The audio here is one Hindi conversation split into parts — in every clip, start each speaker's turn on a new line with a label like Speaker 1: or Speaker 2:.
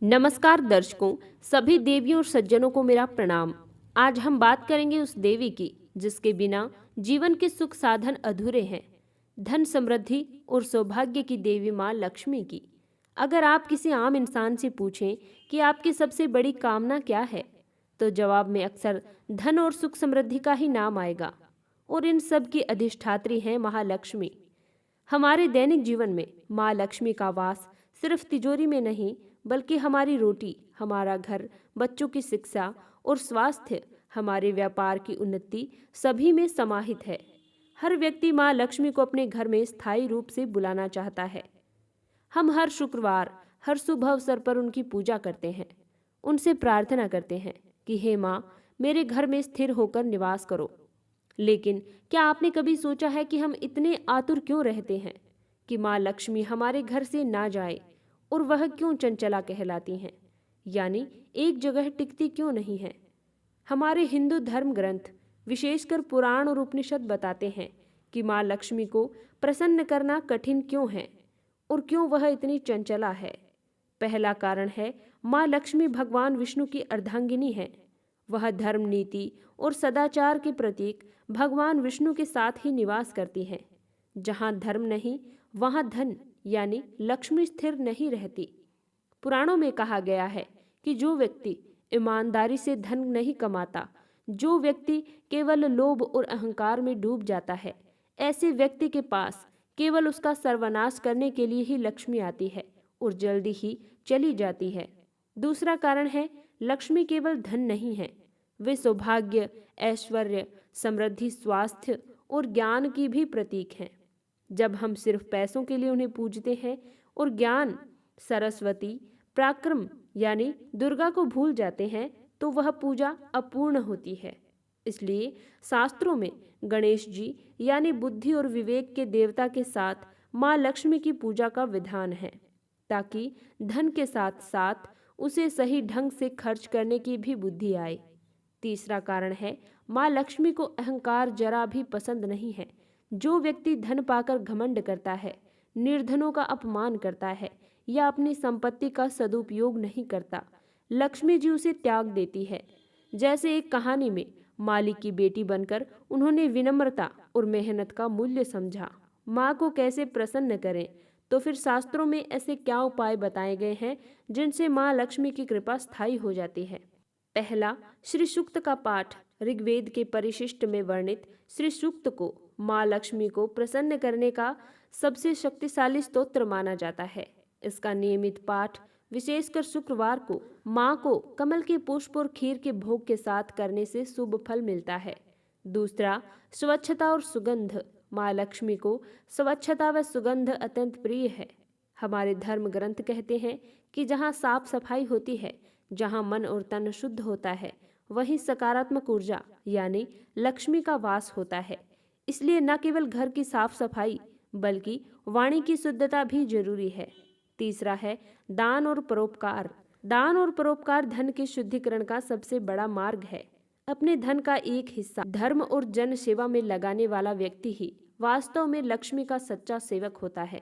Speaker 1: नमस्कार दर्शकों, सभी देवियों और सज्जनों को मेरा प्रणाम। आज हम बात करेंगे उस देवी की जिसके बिना जीवन के सुख साधन अधूरे हैं। धन समृद्धि और सौभाग्य की देवी माँ लक्ष्मी की। अगर आप किसी आम इंसान से पूछें कि आपकी सबसे बड़ी कामना क्या है, तो जवाब में अक्सर धन और सुख समृद्धि का ही नाम आएगा। और इन सब की अधिष्ठात्री हैं महालक्ष्मी। हमारे दैनिक जीवन में माँ लक्ष्मी का वास सिर्फ तिजोरी में नहीं, बल्कि हमारी रोटी, हमारा घर, बच्चों की शिक्षा और स्वास्थ्य, हमारे व्यापार की उन्नति सभी में समाहित है। हर व्यक्ति माँ लक्ष्मी को अपने घर में स्थायी रूप से बुलाना चाहता है। हम हर शुक्रवार, हर शुभ अवसर पर उनकी पूजा करते हैं। उनसे प्रार्थना करते हैं कि हे माँ, मेरे घर में स्थिर होकर निवास करो। लेकिन क्या आपने कभी सोचा है कि हम इतने आतुर क्यों रहते हैं कि माँ लक्ष्मी हमारे घर से ना जाए, और वह क्यों चंचला कहलाती हैं, यानी एक जगह टिकती क्यों नहीं है। हमारे हिंदू धर्म ग्रंथ, विशेषकर पुराण और उपनिषद बताते हैं कि माँ लक्ष्मी को प्रसन्न करना कठिन क्यों है और क्यों वह इतनी चंचला है। पहला कारण है, माँ लक्ष्मी भगवान विष्णु की अर्धांगिनी है। वह धर्म, नीति और सदाचार के प्रतीक भगवान विष्णु के साथ ही निवास करती हैं। जहाँ धर्म नहीं, वहाँ धन यानी लक्ष्मी स्थिर नहीं रहती। पुराणों में कहा गया है कि जो व्यक्ति ईमानदारी से धन नहीं कमाता, जो व्यक्ति केवल लोभ और अहंकार में डूब जाता है, ऐसे व्यक्ति के पास केवल उसका सर्वनाश करने के लिए ही लक्ष्मी आती है और जल्दी ही चली जाती है। दूसरा कारण है, लक्ष्मी केवल धन नहीं है, वे सौभाग्य, ऐश्वर्य, समृद्धि, स्वास्थ्य और ज्ञान की भी प्रतीक हैं। जब हम सिर्फ पैसों के लिए उन्हें पूजते हैं और ज्ञान, सरस्वती, पराक्रम यानी दुर्गा को भूल जाते हैं, तो वह पूजा अपूर्ण होती है। इसलिए शास्त्रों में गणेश जी यानी बुद्धि और विवेक के देवता के साथ माँ लक्ष्मी की पूजा का विधान है, ताकि धन के साथ साथ उसे सही ढंग से खर्च करने की भी बुद्धि आए। तीसरा कारण है, माँ लक्ष्मी को अहंकार जरा भी पसंद नहीं है। जो व्यक्ति धन पाकर घमंड करता है, निर्धनों का अपमान करता है या अपनी संपत्ति का सदुपयोग नहीं करता, लक्ष्मी जी उसे त्याग देती है। जैसे एक कहानी में माली की बेटी बनकर उन्होंने विनम्रता और मेहनत का मूल्य समझा। माँ को कैसे प्रसन्न करें, तो फिर शास्त्रों में ऐसे क्या उपाय बताए गए हैं जिनसे माँ लक्ष्मी की कृपा स्थायी हो जाती है। पहला, श्री सूक्त का पाठ। ऋग्वेद के परिशिष्ट में वर्णित श्री सूक्त को माँ लक्ष्मी को प्रसन्न करने का सबसे शक्तिशाली स्तोत्र माना जाता है। इसका नियमित पाठ, विशेषकर शुक्रवार को, माँ को कमल के पुष्प और खीर के भोग के साथ करने से शुभ फल मिलता है। दूसरा, स्वच्छता और सुगंध। माँ लक्ष्मी को स्वच्छता व सुगंध अत्यंत प्रिय है। हमारे धर्म ग्रंथ कहते हैं कि जहाँ साफ सफाई होती है, जहाँ मन और तन शुद्ध होता है, वहीं सकारात्मक ऊर्जा यानी लक्ष्मी का वास होता है। इसलिए न केवल घर की साफ सफाई, बल्कि वाणी की शुद्धता भी जरूरी है। तीसरा है, दान और परोपकार। दान और परोपकार धन के शुद्धिकरण का सबसे बड़ा मार्ग है। अपने धन का एक हिस्सा धर्म और जन सेवा में लगाने वाला व्यक्ति ही वास्तव में लक्ष्मी का सच्चा सेवक होता है।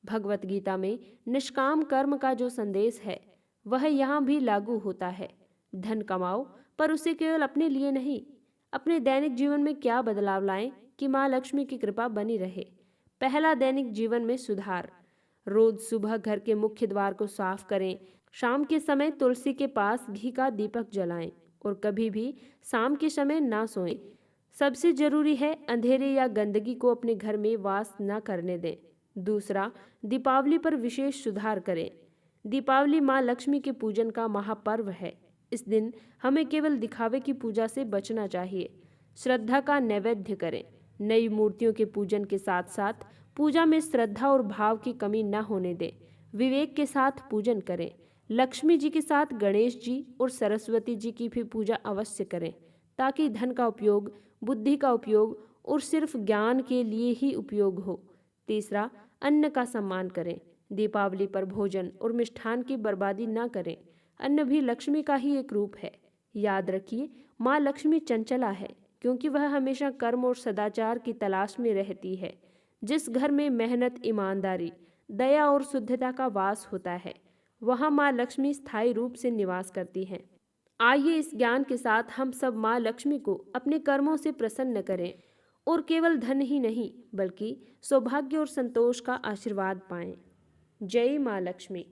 Speaker 1: भगवत गीता में निष्काम कर्म का जो संदेश है, वह यहाँ भी लागू होता है। धन कमाओ, पर उसे केवल अपने लिए नहीं, अपने दैनिक जीवन में क्या बदलाव लाएं कि माँ लक्ष्मी की कृपा बनी रहे। पहला, दैनिक जीवन में सुधार। रोज सुबह घर के मुख्य द्वार को साफ करें, शाम के समय तुलसी के पास घी का दीपक जलाएं और कभी भी शाम के समय ना सोएं। सबसे जरूरी है, अंधेरे या गंदगी को अपने घर में वास न करने दें। दूसरा, दीपावली पर विशेष सुधार करें। दीपावली माँ लक्ष्मी के पूजन का महापर्व है। इस दिन हमें केवल दिखावे की पूजा से बचना चाहिए। श्रद्धा का नैवेद्य करें। नई मूर्तियों के पूजन के साथ साथ पूजा में श्रद्धा और भाव की कमी न होने दें। विवेक के साथ पूजन करें। लक्ष्मी जी के साथ गणेश जी और सरस्वती जी की भी पूजा अवश्य करें, ताकि धन का उपयोग, बुद्धि का उपयोग और सिर्फ ज्ञान के लिए ही उपयोग हो। तीसरा, अन्न का सम्मान करें। दीपावली पर भोजन और मिष्ठान की बर्बादी न करें। अन्न भी लक्ष्मी का ही एक रूप है। याद रखिए, माँ लक्ष्मी चंचला है, क्योंकि वह हमेशा कर्म और सदाचार की तलाश में रहती है। जिस घर में मेहनत, ईमानदारी, दया और शुद्धता का वास होता है, वहाँ माँ लक्ष्मी स्थायी रूप से निवास करती हैं। आइए इस ज्ञान के साथ हम सब माँ लक्ष्मी को अपने कर्मों से प्रसन्न करें और केवल धन ही नहीं बल्कि सौभाग्य और संतोष का आशीर्वाद पाएं। जय माँ लक्ष्मी।